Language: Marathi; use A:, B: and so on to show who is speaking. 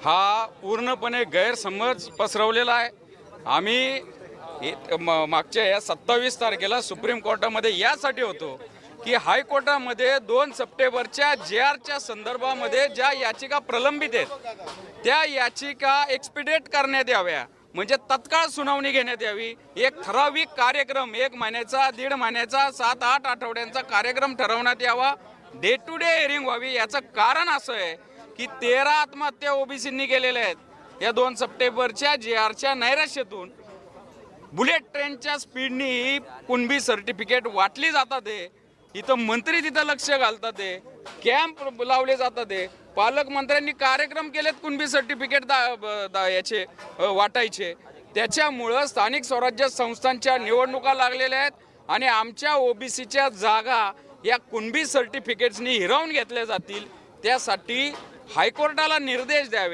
A: हा पूर्णपणे गैरसमज पसरवलेला आहे। आम्ही मागच्या या 27 तारखेला सुप्रीम कोर्टामध्ये यासाठी होतो की हायकोर्टामध्ये 2 सप्टेंबरच्या JRच्या संदर्भामध्ये ज्या याचिका प्रलंबित आहेत त्या याचिका एक्सपिडेट करण्यात याव्या, म्हणजे तत्काळ सुनावणी घेण्यात यावी। एक ठराविक कार्यक्रम 1 महिन्याचा, 1.5 महिन्याचा, 7-8 आठवड्यांचा कार्यक्रम ठरवण्यात यावा, डे टू डे हिअरिंग व्हावी। याचं कारण असं आहे की 13 आत्महत्या ओबीसींनी केलेल्या आहेत या 2 सप्टेंबरच्या JRच्या नैराश्यातून। बुलेट ट्रेनच्या स्पीडनी कुणबी सर्टिफिकेट वाटली जातात, इथं मंत्री तिथं लक्ष घालतात, कॅम्प लावले जातात, पालकमंत्र्यांनी कार्यक्रम केलेत कुणबी सर्टिफिकेट याचे वाटायचे। त्याच्यामुळं स्थानिक स्वराज्य संस्थांच्या निवडणुका लागलेल्या आहेत आणि आमच्या ओबीसीच्या जागा या कुणबी सर्टिफिकेट्सनी हिरावून घेतल्या जातील। त्यासाठी हायकोर्टाला निर्देश द्यावे।